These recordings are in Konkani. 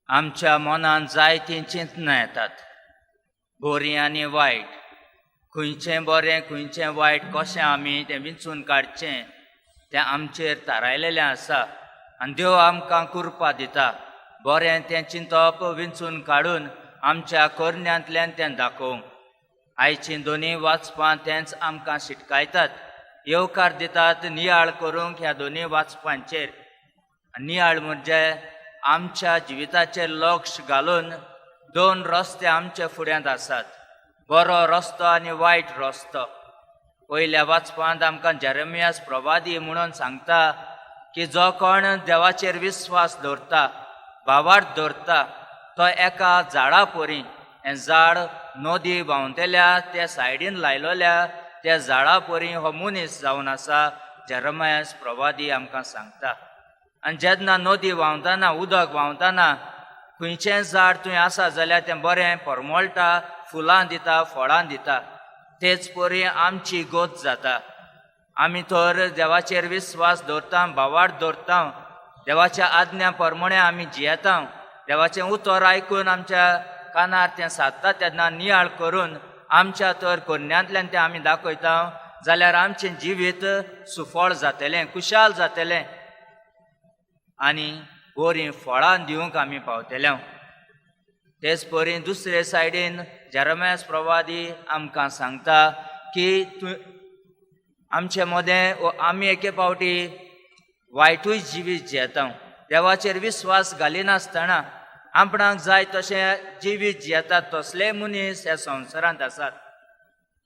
आमच्या मनान जायतीं चिंतनां येतात, बरीं आनी वायट. खंयचें बरें खंयचें वायट कशें आमी तें विंचून काडचें तें आमचेर थारायलेलें आसा. आनी देव आमकां कृपा दिता बरें तें चिंतप विंचून काडून आमच्या करण्यांतल्यान तें दाखोवंक. आयचीं दोनी वाचपां तेंच आमकां शिटकायतात, येवकार दितात नियाळ करूंक ह्या दोनी वाचपांचेर. नियाळ म्हणजे आमच्या जिविताचेर लक्ष घालून दोन रस्ते आमच्या फुड्यांत आसात, बरो रस्तो आनी वायट रस्तो. पयल्या वाचपांत आमकां जेरेमियास प्रवादी म्हणून सांगता की जो कोण देवाचेर विस्वास दवरता, भावार्थ दवरता, तो एका झाडा परी, हें झाड नदी व्हांवतल्या त्या सायडीन लायलोल्या त्या झाडा परी हो मनीस जावन आसा, जेरेमियास प्रवादी आमकां सांगता. आनी जेन्ना नदी व्हांवताना उदक व्हांवताना खंयचें झाड थंय आसा जाल्यार तें बरें परमळटा, फुलां दिता, फळां दिता. तेच परी आमची गोत जाता. आमी तर देवाचेर विस्वास दवरता, भावार्थ दवरता, देवाच्या आज्ञा प्रमाणें आमी जियेता, देवाचें उतर आयकून आमच्या कानार तें सादता तेन्ना नियाळ करून आमच्या तर करण्यांतल्यान तें आमी दाखयता, जाल्यार आमचें जिवीत सुफळ जातलें, खुशाल जातलें आनी बरीं फळां दिवंक आमी पावतले. तेच परी दुसरे सायडीन जेरेमियास प्रवादी आमकां सांगता की आमचे मदें आमी एके फावटी वायटूय जिवीत जियेता. देवाचेर विस्वास घालिनासतना आपणाक जाय तशें जिवीत जियेतात तसले मनीस ह्या संवसारांत आसात.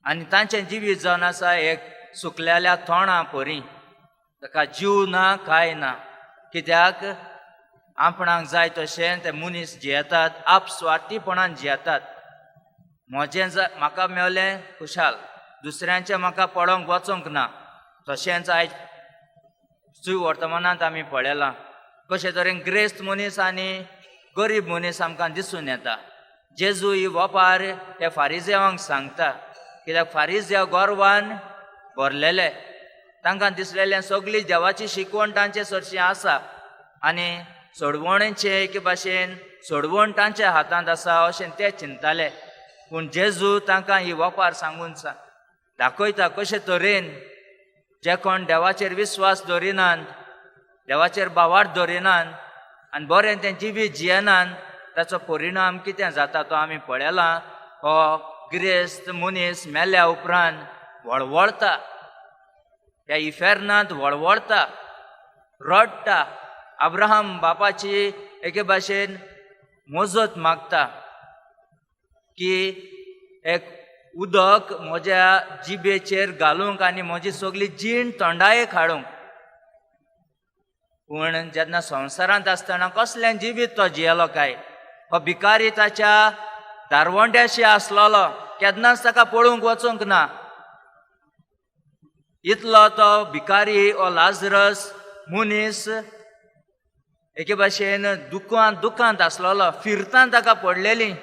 आनी तांचें जिवीत जावन आसा एक सुकलेल्या तोंडां परी, ताका जीव ना कांय ना. कित्याक आपणाक जाय तशें ते मनीस जियेतात, आपस्वार्थीपणान जियेतात. म्हजें म्हाका मेवलें खुशाल, दुसऱ्यांचें म्हाका पडोवंक वचोंक ना. तशेंच आयज वर्तमानांत आमी पळयलां कशे तरेन ग्रेस्त मनीस आनी गरीब मनीस आमकां दिसून येता. जेजू ही वोपार हे फारिजेवांक सांगता, कित्याक फारिजेव गोरवान भरलेले, तांकां दिसलेलें सगळी देवाची शिकवण तांचे चडशी आसा आनी सोडवणेचें एके भाशेन सोडवण तांच्या हातांत आसा अशें ते चिंतताले. पूण जेजू तांकां ही वोपार सांगून दाखयता कशे तरेन जे कोण देवाचेर विस्वास दवरिनात, देवाचेर भावार्थ दवरिनात आनी बरें तें जिवीत जियेनात, ताचो परिणाम कितें जाता तो आमी पळयलां. हो गिरेस्त मनीस मेल्या उपरांत वळवळटा, त्या इफेर्नांत वळवळटा, रडटा, अब्राहम बापाची एके भाशेन मजत मागता की एक उदक म्हज्या जिबेचेर घालूंक आनी म्हजी सगळी जीण तोंडायेक हाडूंक. पूण जेन्ना संवसारांत आसतना कसलें जिवीत तो जियेलो काय. हो भिकारी ताच्या दारवंड्याशी आसलोलो, केन्नाच ताका पळोवंक वचोंक ना. इतलो तो भिकारी हो लाजरस मनीस एके भाशेन दुखांत आसलोलो, फिरतां ताका पडलेलीं,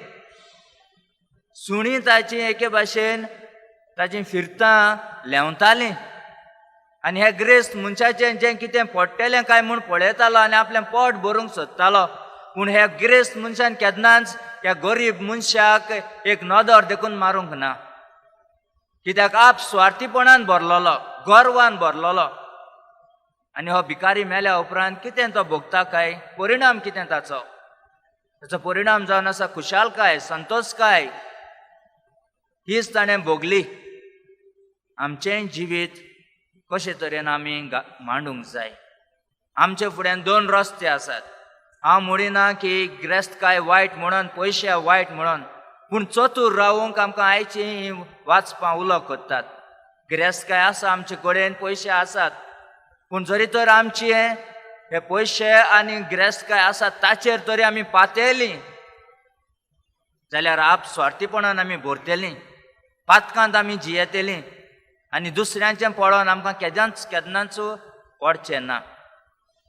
सुणीं ताची एके भाशेन ताची फिरतां लेंवतालीं. आनी हे ग्रेस्त मनशाचें जें कितें पडटलें काय म्हूण पळयतालो आनी आपलें पोट भरूंक सोदतालो. पूण ह्या गिरेस्त मनशान केन्नाच ह्या गरीब मनशाक एक नदर देखून मारूंक ना. कित्याक आप स्वार्थीपणान भरलोलो, गर्वान भरलोलो. आनी हो भिकारी मेल्या उपरांत कितें तो भोगता काय, परिणाम कितें ताचो परिणाम जावन आसा खुशालकाय, संतोशकाय, हीच ताणें भोगली. आमचें जिवीत कशे तरेन आमी मांडूंक जाय. आमचे फुड्यान दोन रस्ते आसात. हांव म्हणिना की गिरेस्तकाय वायट म्हणून, पयशे वायट म्हणून, पूण चतूर रावूंक आमकां आयची वाचपां उलो करतात. गिरेस्तकाय आसा आमचे कडेन, पयशे आसात, पूण जरी तर आमची हे पयशे आनी गिरेस्तकाय आसात ताचेर तरी आमी पातयलीं जाल्यार आपस्वार्थीपणान आमी भरतलीं, पातकांत आमी जियेतलीं आनी दुसऱ्यांचें पळोवन आमकां केन्नाच पडचें ना.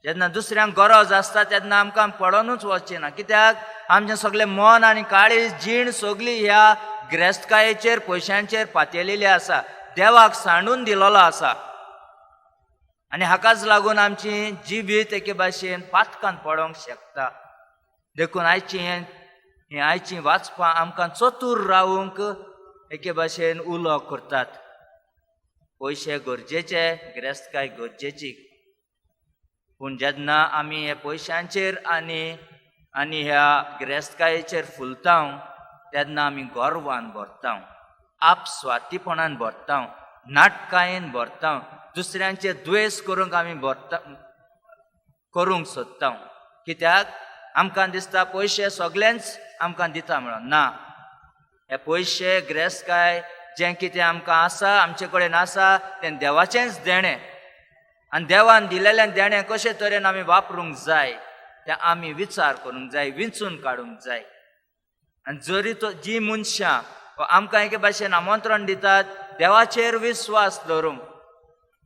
जेन्ना दुसऱ्यांक गरज आसता तेन्ना आमकां पडोनूच वचचें ना. कित्याक आमचें सगळें मन आनी काळीज जीण सगळी ह्या गिरेस्तकायेचेर, पयशांचेर पातयलेली आसा, देवाक सांडून दिलोलो आसा. आनी हाकाच लागून आमची जिवीत एके भाशेन पातकांत पडोंक शकता. देखून आयची वाचपां आमकां चतूर रावूंक एके भाशेन उलो करतात. पयशे गरजेचे, गिरेस्तकाय गरजेची, पूण जेन्ना आमी हे पयशांचेर आनी ह्या गिरेस्तकायेचेर फुलतां तेन्ना आमी गर्वान भरता, आपस्वार्थीपणान भरता, नाटकायेन भरता, दुसऱ्यांचे द्वेस करूंक आमी करूंक सोदता. कित्याक आमकां दिसता पयशे सगळेंच आमकां दिता म्हणून. ना, हे पयशे गिरेस्तकाय जें कितें आमकां आसा, आमचे कडेन आसा, तें देवाचेंच देणें. आनी देवान दिलेलें देणें कशे तरेन आमी वापरूंक जाय तें आमी विचार करूंक जाय, विंचून काडूंक जाय. आनी जरी जी मनशां आमकां एके भाशेन आमंत्रण दितात देवाचेर विस्वास दवरूंक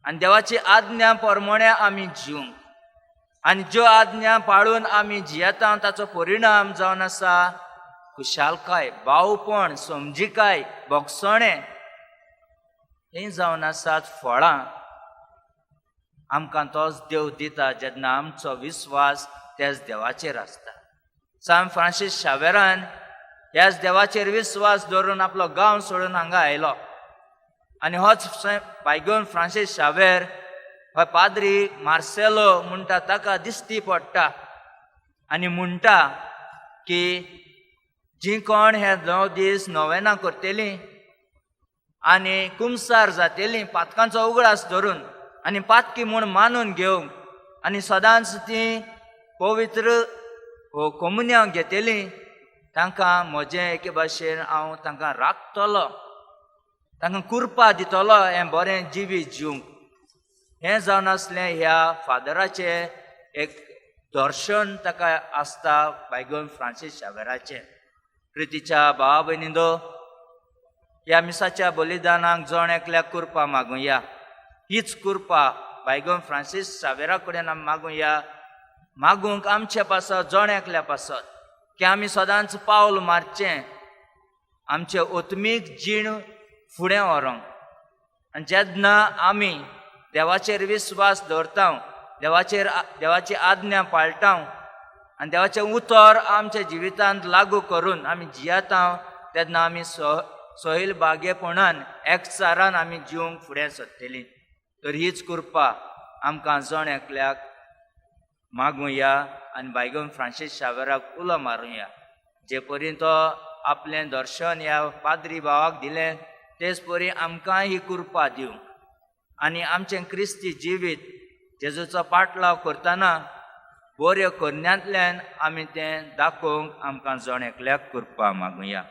आनी देवाची आज्ञा प्रमाणे आमी जिवंक, आनी ज्यो आज्ञा पाळून आमी जियेता ताचो परिणाम जावन आसा खुशालकाय, भावपण, समजिकाय, भोगसणें, हें जावन आसात फळां. आमकां तोच देव दिता जेन्ना आमचो विस्वास त्याच देवाचेर आसता. सान फ्रांसीस शावेरान ह्याच देवाचेर विस्वास दवरून आपलो गांव सोडून हांगा आयलो. आनी होच बायगोन फ्रांसीस शावेर हो पाद्री मार्सेलो म्हणटा ताका दिश्टी पडटा आनी म्हणटा की जीं कोण हे 9 दीस नोवेना करतेलीं आनी कुमसार जातेलीं पातकांचो उगडास धरून आनी पातकी म्हूण मानून घेवंक आनी सदांच तीं पवित्र कोमुन्यांव घेतेलीं, तांकां म्हजें एके भाशेन हांव तांकां राखतलो, तांकां कुर्पा दितलो हें बरें जिवीत जिवंक. हें जावन आसलें ह्या फादराचें एक दर्शन ताका आसता बायगोन फ्रांसीस शावेराचें. प्रितीच्या भावा भयणींनो, ह्या मिसाच्या बलिदानाक जण एकल्याक कुर्पा मागुया. हीच कुर्पा बायगोन फ्रांसीस शावेरा कडेन आमी मागुया. मागूंक आमचे पासत जण एकल्या पासत की आमी सदांच पावल मारचें आमचें ओतमीक जीण फुडें व्हरोंक. आनी जेन्ना आमी देवाचेर विस्वास दवरता, देवाची आज्ञा पाळटा आनी देवाचें उतर आमच्या जिवितांत लागू करून आमी जियेता, तेन्ना आमी सोयल बागेपणान एकचारान आमी जिवंक फुडें सरतलीं. तर हीच कुर्पा आमकां जण एकल्याक मागुया आनी बायगोन फ्रांसीस शावेराक उलो मारुया. जे परी तो आपलें दर्शन ह्या पाद्री भावाक दिलें तेच परी आमकां ही कुर्पा दिवंक आनी आमचें क्रिस्ती जिवीत जेजूचो पाटलाव करतना बऱ्यो करण्यांतल्यान आमी तें दाखोवंक आमकां जण एकल्याक कुर्पा मागुया.